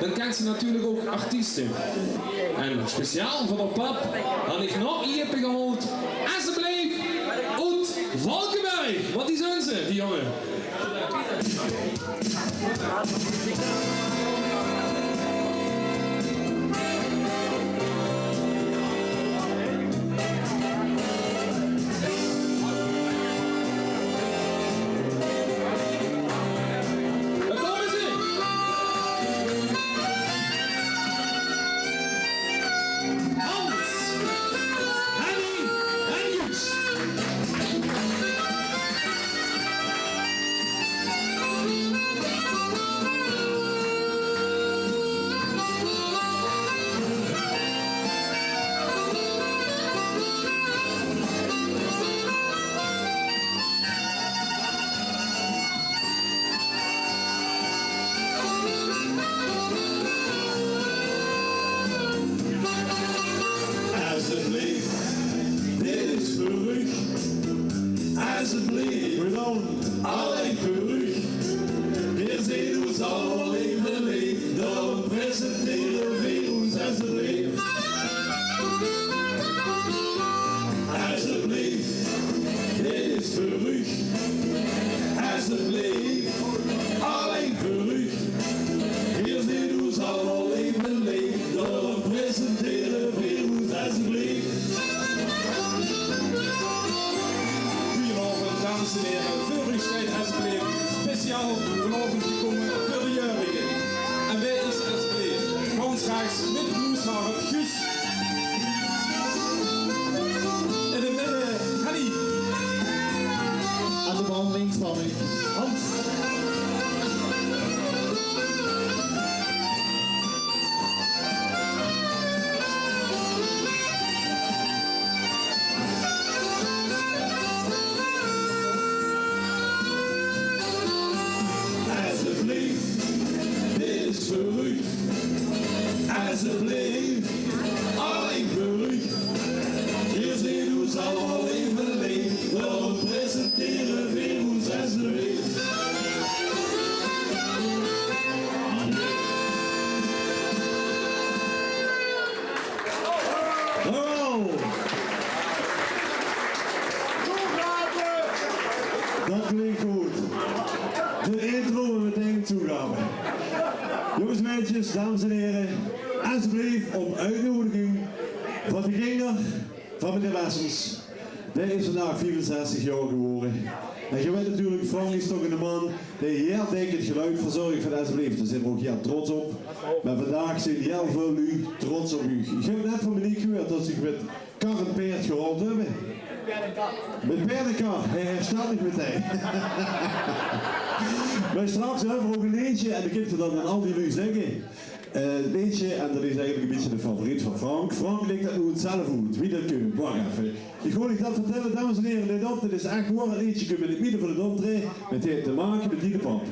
dan kent ze natuurlijk ook artiesten. En speciaal voor de pap had ik nog hier gehoord. Alsjeblieft, uit Valkenberg. Wat is ze, die jongen? Alsjeblieft, alleen voor u. Wir sehen uns allemaal leven leef. Dan presenteren we ons alsjeblieft. Alsjeblieft, dit is voor u. Alsjeblieft, alleen voor u. Wir sehen uns allemaal leven leef. Dan presenteren we ons alsjeblieft. Dames en heren, veel respect alsjeblieft. Speciaal vanavond gekomen voor de jury. En wij is alsjeblieft. Gewoon straks met de blueshaven Guus. In de midden, Hanny. Aan de bal links van u, Hans. Alsjeblieft, alleen voor u. Hier zien ons allemaal even leef. Dan presenteren we ons alsjeblieft. Oh! Dat klinkt goed. De intro en meteen toegaan. Jongens, meisjes, dames en heren, alsjeblieft op uitnodiging van de kinder van meneer Wessels. Hij is vandaag 64 jaar geworden. En je weet natuurlijk, Frank is toch een man die heel dik het geluid verzorgt van alsjeblieft. Daar zijn we ook heel trots op. Maar vandaag zijn heel veel u trots op u. Ik heb net van Monique gehoord dat ze met kar en peert gerold hebben. Met paardenkar, hij herstelt niet meteen. Maar straks hebben we ook een liedje en dan kunt u dan aan al die lui zeggen. Het liedje, en dat is eigenlijk een beetje de favoriet van Frank. Frank ligt dat nu het zelf uit, wie dat kunt. Wacht even. Ik wil dat vertellen, dames en heren, let op, dit is echt gewoon een liedje in het midden van het optreden. Het heeft te maken met die pap.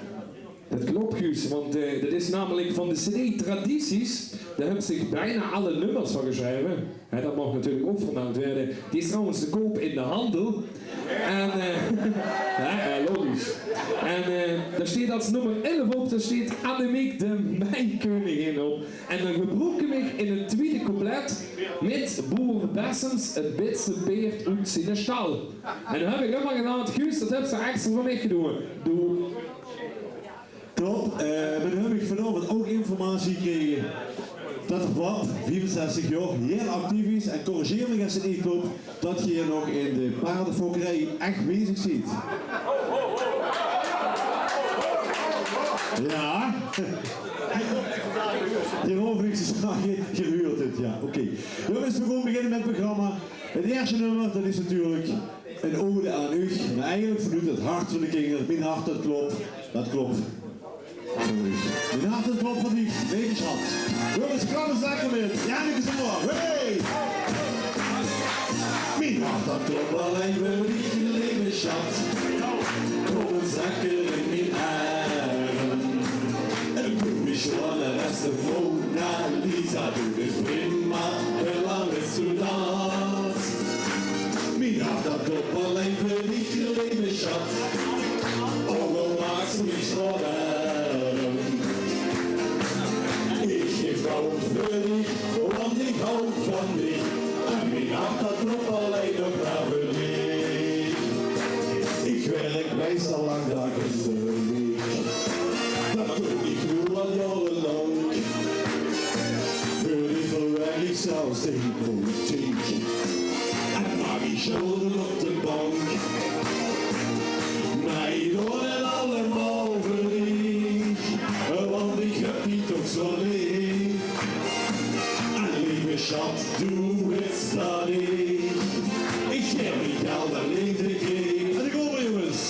Dat klopt, Guus, want dat is namelijk van de CD Tradities. Daar hebben zich bijna alle nummers van geschreven. Dat mag natuurlijk ook vermeld werden. Die is trouwens te koop in de handel. En, logisch. En daar staat als nummer 11 op, daar staat Annemiek de Mijnkoningin op. En dan gebroek ik in het tweede couplet met boer Bessens het bitse peert uit zijn stal. En dan heb ik helemaal gedaan, Guus, dat heb ze extra voor mij gedaan. Doe. Klopt, maar dan heb ik vanavond ook informatie gekregen dat de pap, 64 jaar, heel actief is en corrigeer me als het niet klopt, dat je hier nog in de paardenfokkerij echt bezig ziet. Ja. Hierover is de vraag gehuurd het, ja, oké. Jongens, we gaan beginnen met het programma. Het eerste nummer, dat is natuurlijk een ode aan u. Maar eigenlijk vanuit het hart van de kinderen, mijn hart dat klopt. Dat klopt. Mijn hart dat klopt van die wetenschap. Jongens, klappen zakken met. Ja, dit is een woord. Hey! Mijn hart dat klopt alleen voor die wetenschap. Kom een zakken in mijn armen. En doe me schon de rest de Mona Lisa. Du bist prima, belang is zu das. Mijn hart dat klopt alleen voor die wetenschap. Oh, magst du mich schrodern? goud voor dich, want ik hou van dich. En mijn hart dat klopt alleen nog maar voor dich. Ik werk meestal lang dag in de week. Dat doe ik nu al jarenlang. Voor die verwerk ik zelfs tegen politiek. En maak ik schulden op de bank. Maar ik doe het allemaal voor dich. Want ik heb die toch zo lief. En lieve schat, doe het stadig. Ik geef niet geld en liefde geef. En ik kom er jongens.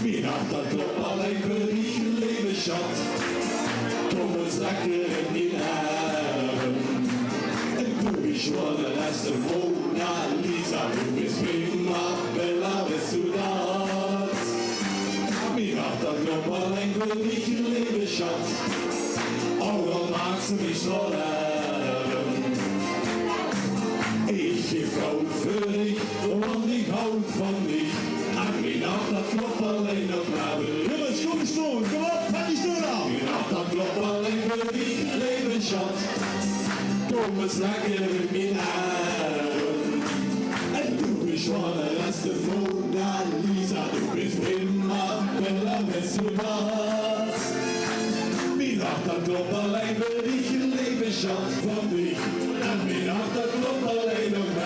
Mijn hart dat klopt alleen voor dich, lieve schat. Kom eens lekker in die arm. En doe eens wat de laatste Mona Lisa. Doe eens prima, bella, bist du dat? Mijn hart dat klopt alleen voor dich, lieve schat. Oh, dan maakt ze mich zo arm. Ik geef goud voor dich, want ik hou van dich. En mijn hart dat klopt alleen nog maar voor dich. Jongens, kom eens door, kom op, pak die stoel aan. Mijn hart dat klopt alleen voor dich, lieve schat. Kom eens lekker in mijn arm. En doe eens wat de laatste Mona Lisa. Doe eens prima, bella, bist du dat? Mijn hart dat klopt alleen voor dich, lieve schat van dich. En mijn hart dat klopt alleen nog maar